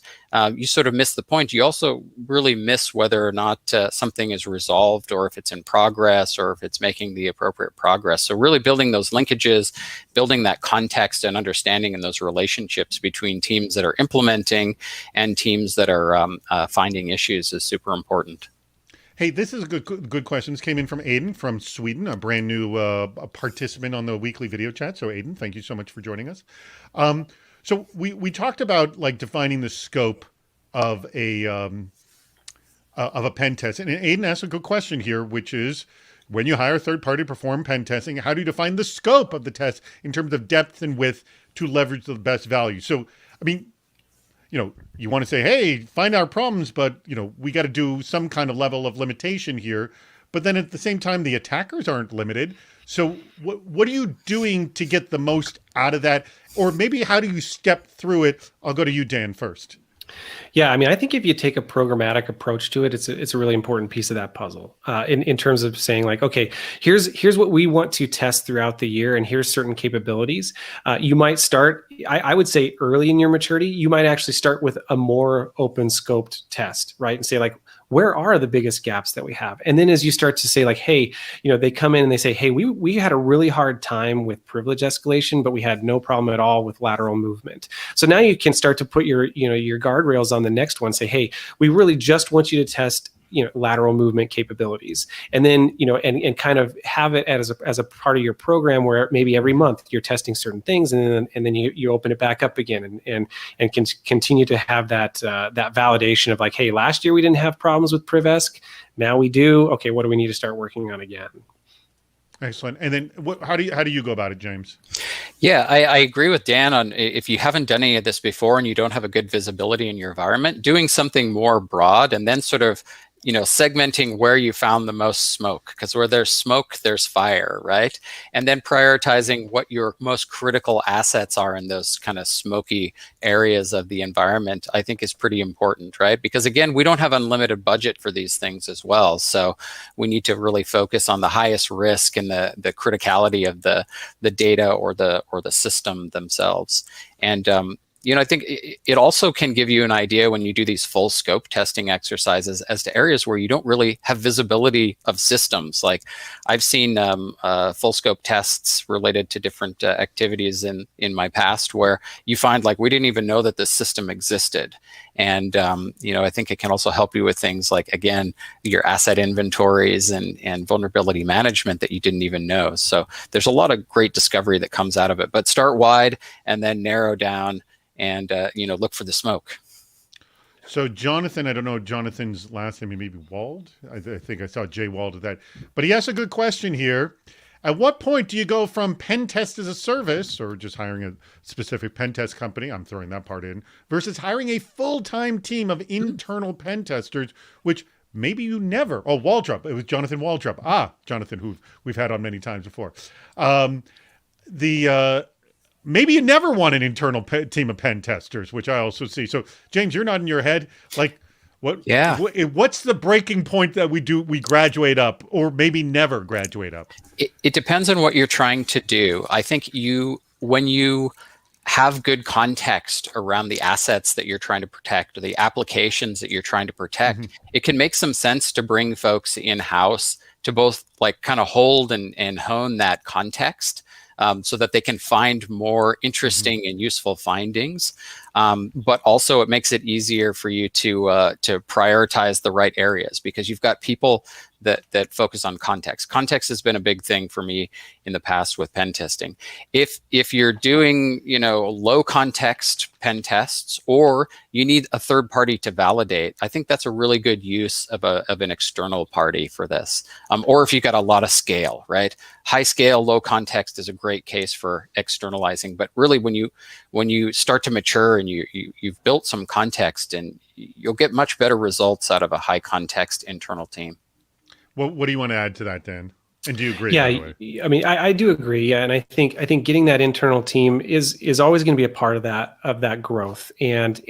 Speaker 3: you sort of miss the point. You also really miss whether or not something is resolved, or if it's in progress, or if it's making the appropriate progress. So really building those linkages, building that context and understanding in those relationships between teams that are implementing and teams that are finding issues is super important.
Speaker 1: Hey, this is a good question. This came in from Aiden from Sweden, a brand new participant on the weekly video chat. So Aiden, thank you so much for joining us. So we talked about like defining the scope of a pen test, and Aiden asked a good question here, which is, when you hire a third party to perform pen testing, how do you define the scope of the test in terms of depth and width to leverage the best value? So, I mean, you want to say, hey, find our problems, but, we got to do some kind of level of limitation here. But then at the same time, the attackers aren't limited. So what are you doing to get the most out of that? Or maybe how do you step through it? I'll go to you, Dan, first.
Speaker 2: Yeah, I mean, I think if you take a programmatic approach to it, it's a really important piece of that puzzle in terms of saying like, okay, here's what we want to test throughout the year, and here's certain capabilities. You might start, I would say early in your maturity, you might actually start with a more open scoped test, right? And say like, where are the biggest gaps that we have? And then as you start to say like, hey, they come in and they say, hey, we had a really hard time with privilege escalation, but we had no problem at all with lateral movement. So now you can start to put your guardrails on the next one, say, hey, we really just want you to test lateral movement capabilities, and then and kind of have it as a part of your program where maybe every month you're testing certain things, and then you open it back up again and can continue to have that validation of like, hey, last year we didn't have problems with PrivEsc, now we do. Okay, what do we need to start working on again?
Speaker 1: Excellent. And then how do you go about it, James?
Speaker 3: Yeah, I agree with Dan on, if you haven't done any of this before and you don't have a good visibility in your environment, doing something more broad and then sort of segmenting where you found the most smoke, because where there's smoke, there's fire, right? And then prioritizing what your most critical assets are in those kind of smoky areas of the environment, I think is pretty important, right? Because again, we don't have unlimited budget for these things as well. So we need to really focus on the highest risk and the criticality of the data or the system themselves. And I think it also can give you an idea when you do these full scope testing exercises as to areas where you don't really have visibility of systems. Like I've seen full scope tests related to different activities in my past where you find like we didn't even know that this system existed. And, I think it can also help you with things like, again, your asset inventories and vulnerability management that you didn't even know. So there's a lot of great discovery that comes out of it. But start wide and then narrow down and look for the smoke.
Speaker 1: So Jonathan, I don't know Jonathan's last name, maybe Wald. I think I saw Jay Wald at that. But he asked a good question here. At what point do you go from pen test as a service, or just hiring a specific pen test company, I'm throwing that part in, versus hiring a full-time team of internal pen testers, which maybe you never, Waldrop, it was Jonathan Waldrop. Jonathan, who we've had on many times before. Maybe you never want an internal team of pen testers, which I also see. So, James, you're nodding your head. Like, what? Yeah. What's the breaking point that we graduate up, or maybe never graduate up?
Speaker 3: It depends on what you're trying to do. I think when you have good context around the assets that you're trying to protect or the applications that you're trying to protect, it can make some sense to bring folks in-house to both like kind of hold and hone that context. So that they can find more interesting and useful findings, but also it makes it easier for you to prioritize the right areas because you've got people that focus on context. Context has been a big thing for me in the past with pen testing. If you're doing low context pen tests, or you need a third party to validate, I think that's a really good use of an external party for this. Or if you've got a lot of scale, right? High scale, low context is a great case for externalizing. But really, when you start to mature and you've built some context, and you'll get much better results out of a high context internal team.
Speaker 1: What do you want to add to that, Dan? And do you agree?
Speaker 2: Yeah,
Speaker 1: by the way?
Speaker 2: I mean, I do agree. Yeah, and I think getting that internal team is always going to be a part of that growth. And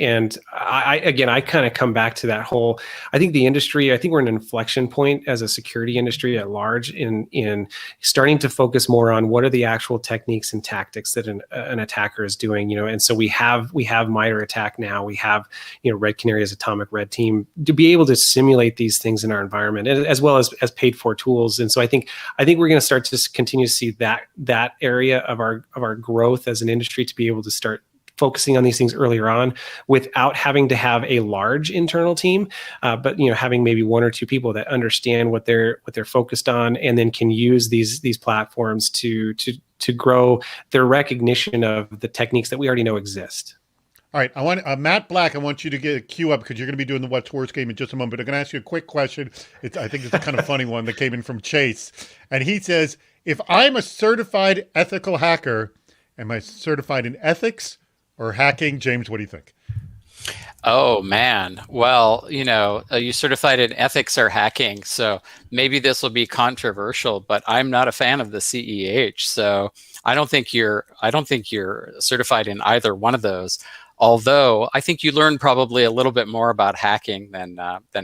Speaker 2: I kind of come back to that whole. I think the industry. I think we're in an inflection point as a security industry at large in starting to focus more on what are the actual techniques and tactics that an attacker is doing. And so we have MITRE ATT&CK now. We have Red Canary's Atomic Red Team to be able to simulate these things in our environment, as well as paid for tools. And so I think we're going to start to continue to see that area of our growth as an industry to be able to start focusing on these things earlier on without having to have a large internal team, but having maybe one or two people that understand what they're focused on, and then can use these platforms to grow their recognition of the techniques that we already know exist.
Speaker 1: All right, I want Matt Black. I want you to get a queue up because you're going to be doing the What's Worse game in just a moment. But I'm going to ask you a quick question. I think it's a kind of funny one that came in from Chase, and he says, "If I'm a certified ethical hacker, am I certified in ethics or hacking?" James, what do you think?
Speaker 3: Oh man, well, you certified in ethics or hacking, so maybe this will be controversial, but I'm not a fan of the CEH, so I don't think you're certified in either one of those. Although I think you learn probably a little bit more about hacking than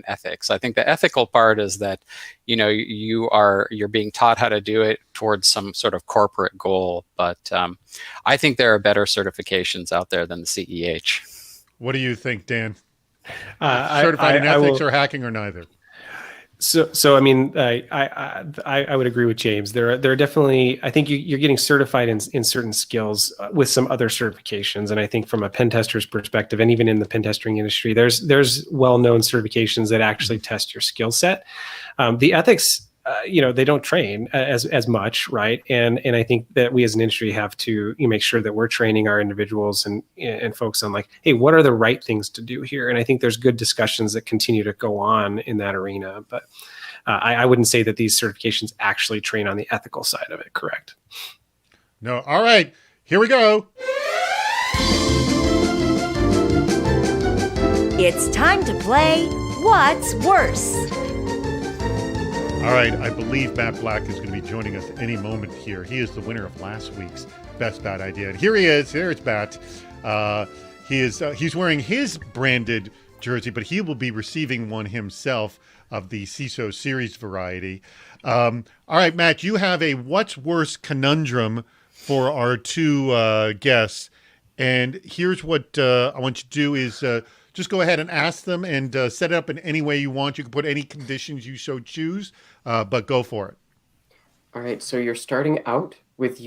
Speaker 3: ethics. I think the ethical part is that you're being taught how to do it towards some sort of corporate goal. But I think there are better certifications out there than the CEH.
Speaker 1: What do you think, Dan? Certified in ethics or hacking or neither?
Speaker 2: So I mean, I would agree with James. There are definitely, I think you're getting certified in certain skills with some other certifications, and I think from a pen tester's perspective, and even in the pen testing industry, there's well-known certifications that actually test your skill set. The ethics, they don't train as much, right? And I think that we as an industry have to make sure that we're training our individuals and folks on like, hey, what are the right things to do here? And I think there's good discussions that continue to go on in that arena. But I wouldn't say that these certifications actually train on the ethical side of it. Correct?
Speaker 1: No. All right, here we go.
Speaker 4: It's time to play What's Worse?
Speaker 1: All right, I believe Matt Black is going to be joining us any moment here. He is the winner of last week's Best Bad Idea. And here he is. Here is Matt. He's wearing his branded jersey, but he will be receiving one himself of the CISO series variety. All right, Matt, you have a What's Worse conundrum for our two guests. And here's what I want you to do is just go ahead and ask them and set it up in any way you want. You can put any conditions you so choose, but go for it.
Speaker 5: All right, so you're starting out with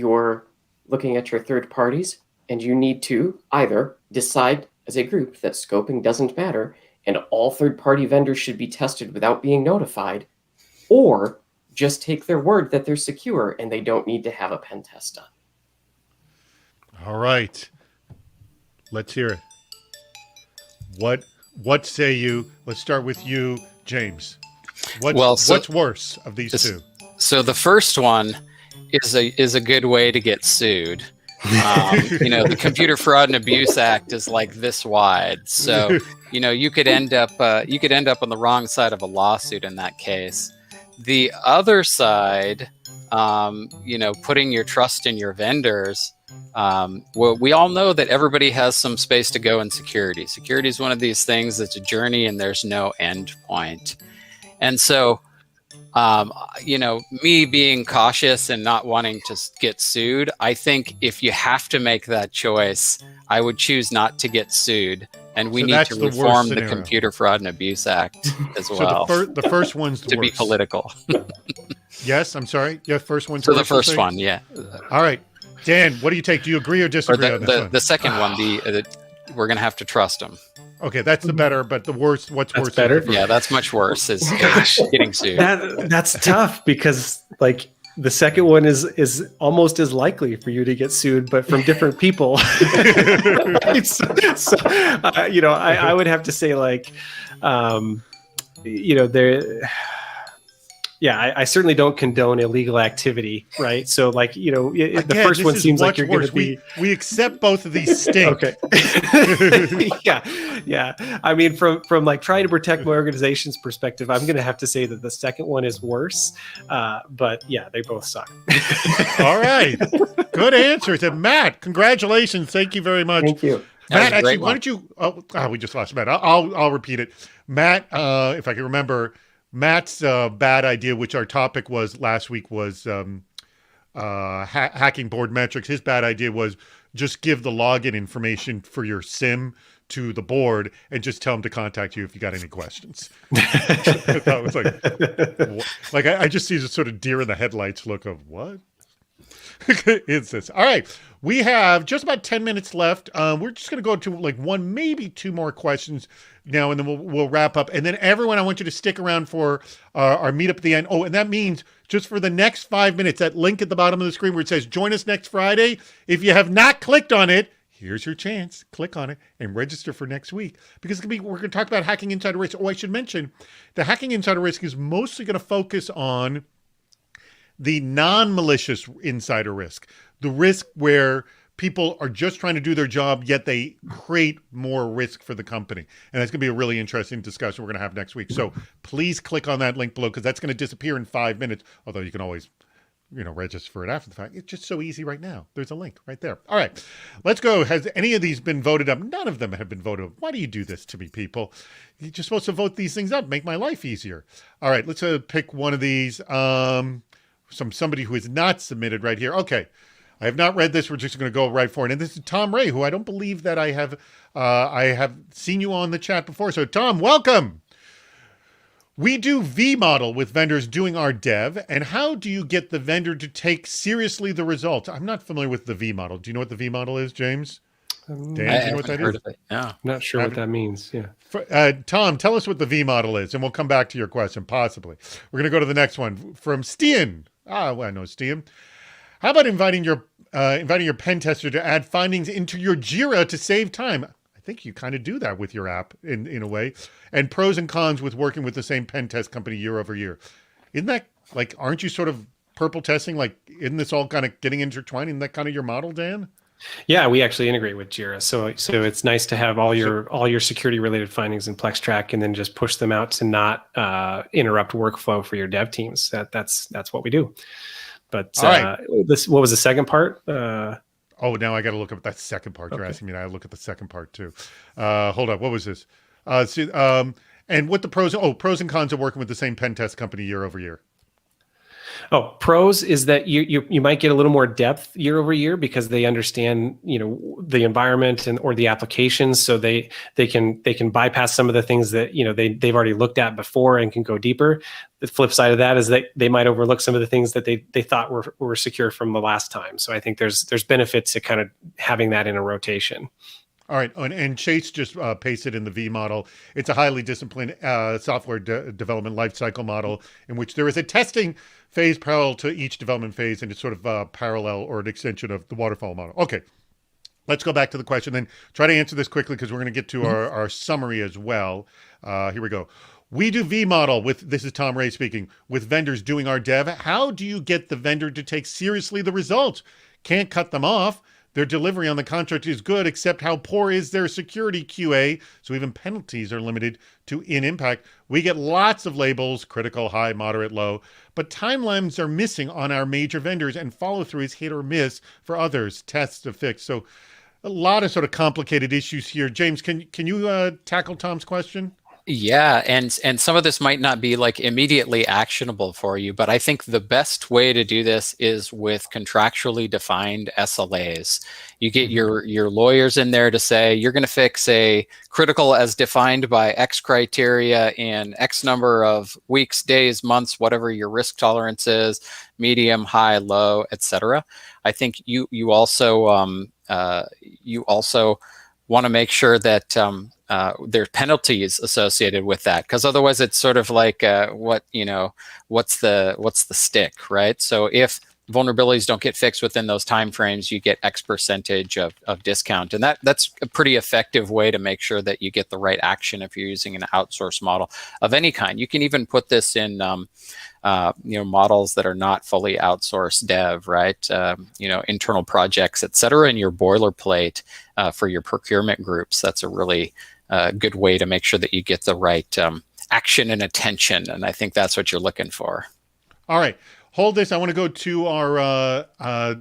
Speaker 5: looking at your third parties, and you need to either decide as a group that scoping doesn't matter and all third-party vendors should be tested without being notified, or just take their word that they're secure and they don't need to have a pen test done.
Speaker 1: All right. Let's hear it. What say you? Let's start with you, James. What's worse of these two?
Speaker 3: So the first one is a good way to get sued. The Computer Fraud and Abuse Act is like this wide, so you could end up on the wrong side of a lawsuit in that case. The other side, putting your trust in your vendors. Well, we all know that everybody has some space to go in security. Security is one of these things that's a journey and there's no end point. And so, me being cautious and not wanting to get sued, I think if you have to make that choice, I would choose not to get sued. And we need to reform the Computer Fraud and Abuse Act as well.
Speaker 1: So the first one's the
Speaker 3: to
Speaker 1: worst.
Speaker 3: Be political.
Speaker 1: Yes, I'm sorry. Yeah, first one's
Speaker 3: so the first one, yeah.
Speaker 1: All right. Dan, what do you take? Do you agree or disagree on this one?
Speaker 3: The second one, we're going to have to trust them.
Speaker 1: Okay, that's the better, but the worst, what's worse?
Speaker 2: Better?
Speaker 3: Yeah, that's much worse is getting sued.
Speaker 2: That's tough because like the second one is almost as likely for you to get sued, but from different people. Right? I would have to say like, Yeah, I certainly don't condone illegal activity, right? So, like, the
Speaker 1: Again,
Speaker 2: first
Speaker 1: this
Speaker 2: one
Speaker 1: is
Speaker 2: seems like
Speaker 1: much
Speaker 2: you're going
Speaker 1: worse.
Speaker 2: to be.
Speaker 1: We accept both of these stink.
Speaker 2: Okay. Yeah. I mean, from like trying to protect my organization's perspective, I'm going to have to say that the second one is worse. But yeah, they both suck.
Speaker 1: All right. Good answers. And Matt, congratulations. Thank you very much.
Speaker 5: Thank you.
Speaker 1: Matt, actually, why don't you? Oh, we just lost Matt. I'll repeat it. Matt, if I can remember, Matt's bad idea, which our topic was last week, was hacking board metrics. His bad idea was just give the login information for your SIM to the board and just tell them to contact you if you got any questions. I thought it was like I just see this sort of deer in the headlights look of what? It's this. All right. We have just about 10 minutes left. We're just going to go to like one, maybe two more questions now, and then we'll wrap up. And then everyone, I want you to stick around for our meetup at the end. Oh, and that means just for the next 5 minutes, that link at the bottom of the screen where it says join us next Friday. If you have not clicked on it, here's your chance. Click on it and register for next week, because we're going to talk about hacking insider risk. Oh, I should mention the hacking insider risk is mostly going to focus on the non-malicious insider risk, the risk where people are just trying to do their job, yet they create more risk for the company. And that's going to be a really interesting discussion we're going to have next week. So please click on that link below, because that's going to disappear in 5 minutes, although you can always register for it after the fact. It's just so easy right now. There's a link right there. All right, let's go. Has any of these been voted up? None of them have been voted up. Why do you do this to me, people? You're just supposed to vote these things up, make my life easier. All right, let's pick one of these. Somebody who is not submitted right here. Okay, I have not read this. We're just going to go right for it. And this is Tom Ray, who I don't believe that I have seen you on the chat before. So Tom, welcome. We do V model with vendors doing our dev. And how do you get the vendor to take seriously the results? I'm not familiar with the V model. Do you know what the V model is, James? Dan, do you know what that is?
Speaker 3: Yeah.
Speaker 2: I'm not sure what that means. Yeah.
Speaker 1: Tom, tell us what the V model is, and we'll come back to your question, possibly. We're going to go to the next one from Stian. Well, I know Stian. How about inviting your pen tester to add findings into your Jira to save time? I think you kind of do that with your app in a way. And pros and cons with working with the same pen test company year over year. Isn't that like, aren't you sort of purple testing? Like, isn't this all kind of getting intertwined? Isn't that kind of your model, Dan?
Speaker 2: Yeah, we actually integrate with Jira. So it's nice to have all your security related findings in PlexTrack, and then just push them out to not interrupt workflow for your dev teams. That's what we do. But what was the second part?
Speaker 1: Now I got to look up that second part. Okay. You're asking me, and I look at the second part too. Hold up, what was this? And what the pros and cons of working with the same pen test company year over year?
Speaker 2: Oh, pros is that you might get a little more depth year over year, because they understand the environment or the applications, so they can bypass some of the things that they've already looked at before and can go deeper. The flip side of that is that they might overlook some of the things that they thought were secure from the last time. So I think there's benefits to kind of having that in a rotation.
Speaker 1: All right, and Chase just pasted in the V model. It's a highly disciplined software development lifecycle model in which there is a testing phase parallel to each development phase, and it's sort of parallel or an extension of the waterfall model. Okay, let's go back to the question, then try to answer this quickly, because we're going to get to our summary as well. Here we go. We do V model with, this is Tom Ray speaking, with vendors doing our dev. How do you get the vendor to take seriously the results? Can't cut them off. Their delivery on the contract is good, except how poor is their security QA? So even penalties are limited to in impact. We get lots of labels, critical, high, moderate, low, but timelines are missing on our major vendors, and follow through is hit or miss for others. Tests to fix. So a lot of sort of complicated issues here. James, can you tackle Tom's question?
Speaker 3: Yeah, and some of this might not be like immediately actionable for you, but I think the best way to do this is with contractually defined SLAs. You get your lawyers in there to say you're going to fix a critical as defined by X criteria in X number of weeks, days, months, whatever your risk tolerance is, medium, high, low, etc. I think you also want to make sure that there are penalties associated with that, because otherwise it's sort of like what's the stick, right? So if vulnerabilities don't get fixed within those timeframes, you get X percentage of discount. And that's a pretty effective way to make sure that you get the right action if you're using an outsourced model of any kind. You can even put this in models that are not fully outsourced dev, right? Internal projects, et cetera, in your boilerplate for your procurement groups. That's a really good way to make sure that you get the right action and attention. And I think that's what you're looking for.
Speaker 1: All right. Hold this. I want to go to our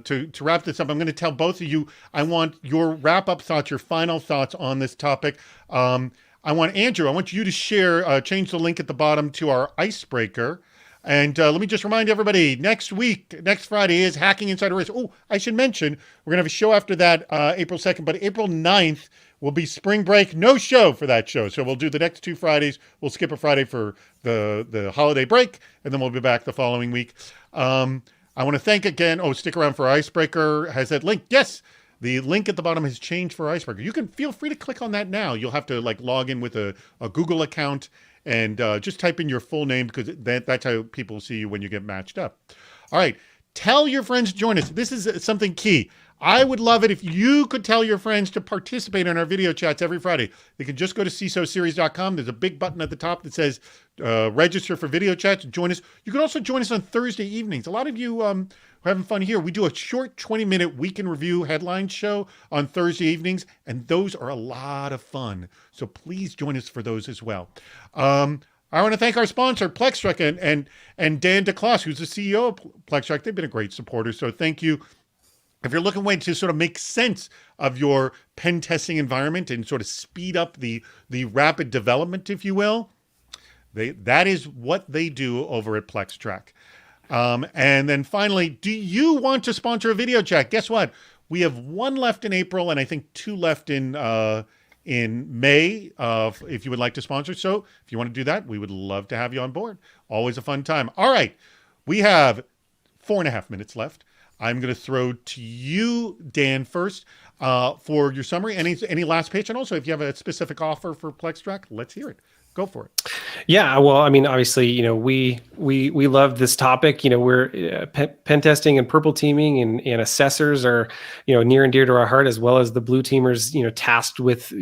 Speaker 1: to wrap this up. I'm going to tell both of you. I want your wrap-up thoughts, your final thoughts on this topic. I want Andrew. I want you to share. Change the link at the bottom to our icebreaker. And let me just remind everybody: next Friday is Hacking Inside a Risk. Oh, I should mention we're going to have a show after that, April 2nd, but April 9th will be spring break. No show for that show. So we'll do the next 2 Fridays. We'll skip a Friday for the holiday break, and then we'll be back the following week. I want to thank again. Oh, stick around for Icebreaker. Has that link? Yes. The link at the bottom has changed for Icebreaker. You can feel free to click on that now. You'll have to log in with a Google account and just type in your full name, because that's how people see you when you get matched up. All right. Tell your friends to join us. This is something key. I would love it if you could tell your friends to participate in our video chats every Friday. They can just go to CISOseries.com. There's a big button at the top that says register for video chats. Join us. You can also join us on Thursday evenings. A lot of you are having fun here. We do a short 20-minute week in review headline show on Thursday evenings, and those are a lot of fun. So please join us for those as well. I want to thank our sponsor, Plextrack, and Dan DeClaus, who's the CEO of Plextrack. They've been a great supporter, so thank you. If you're looking to sort of make sense of your pen testing environment and sort of speed up the rapid development, if you will, that is what they do over at Plextrack. And then finally, do you want to sponsor a video chat? Guess what? We have 1 left in April, and I think 2 left in May, if you would like to sponsor. So if you want to do that, we would love to have you on board. Always a fun time. All right. We have 4.5 minutes left. I'm going to throw to you, Dan, first for your summary. Any last pitch? And also, if you have a specific offer for Plextrack, let's hear it. Go for it.
Speaker 2: Yeah, well, I mean, obviously, we love this topic. We're pen testing and purple teaming and assessors are, near and dear to our heart, as well as the blue teamers, tasked with,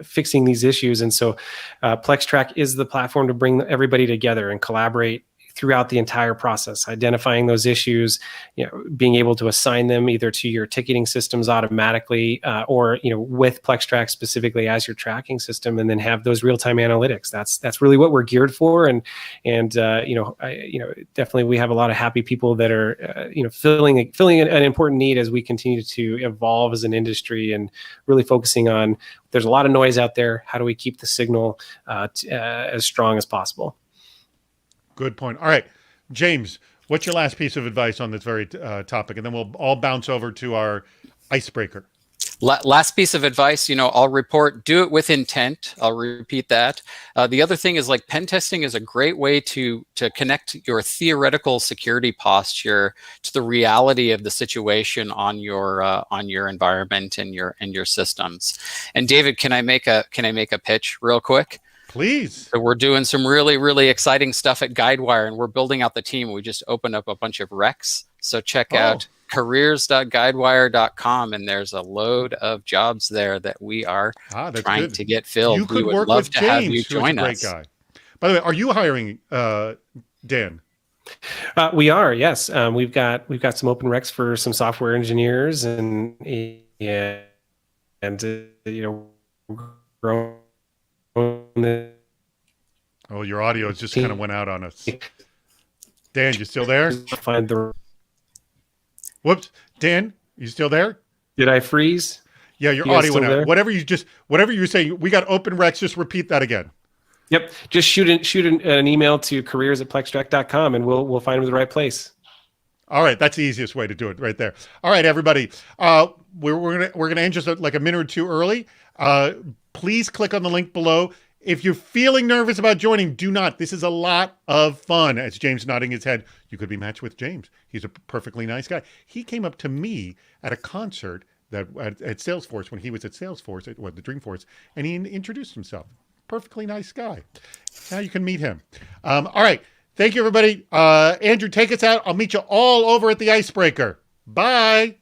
Speaker 2: fixing these issues. And so Plextrack is the platform to bring everybody together and collaborate throughout the entire process, identifying those issues, being able to assign them either to your ticketing systems automatically or, with Plextrack specifically as your tracking system, and then have those real-time analytics. That's really what we're geared for. And definitely we have a lot of happy people that are, filling an important need as we continue to evolve as an industry, and really focusing on, there's a lot of noise out there. How do we keep the signal as strong as possible?
Speaker 1: Good point. All right, James, what's your last piece of advice on this very topic? And then we'll all bounce over to our icebreaker.
Speaker 3: Last piece of advice, I'll report, do it with intent. I'll repeat that. The other thing is, pen testing is a great way to connect your theoretical security posture to the reality of the situation on your environment and your systems. And David, can I make a pitch real quick?
Speaker 1: Please.
Speaker 3: So we're doing some really, really exciting stuff at Guidewire, and we're building out the team. We just opened up a bunch of recs. So check out careers.guidewire.com, and there's a load of jobs there that we are trying to get filled.
Speaker 1: You could
Speaker 3: we would
Speaker 1: work
Speaker 3: love
Speaker 1: with
Speaker 3: to
Speaker 1: James,
Speaker 3: have you
Speaker 1: who's
Speaker 3: join
Speaker 1: a great
Speaker 3: us.
Speaker 1: guy. By the way, are you hiring, Dan?
Speaker 2: We are, yes. We've got some open recs for some software engineers, and growing.
Speaker 1: Oh, your audio just kind of went out on us. Dan, you still there? Whoops. Dan, you still there?
Speaker 2: Did I freeze?
Speaker 1: Yeah, your audio went out. Whatever you're saying, we got open recs. Just repeat that again.
Speaker 2: Yep. Just shoot an email to careers@plextrack.com, and we'll find them in the right place.
Speaker 1: All right, that's the easiest way to do it, right there. All right, everybody, we're gonna end just like a minute or two early. Please click on the link below. If you're feeling nervous about joining, do not. This is a lot of fun. As James nodding his head, you could be matched with James. He's a perfectly nice guy. He came up to me at a concert at Salesforce when he was at Salesforce, the Dreamforce, and he introduced himself. Perfectly nice guy. Now you can meet him. All right. Thank you, everybody. Andrew, take us out. I'll meet you all over at the Icebreaker. Bye.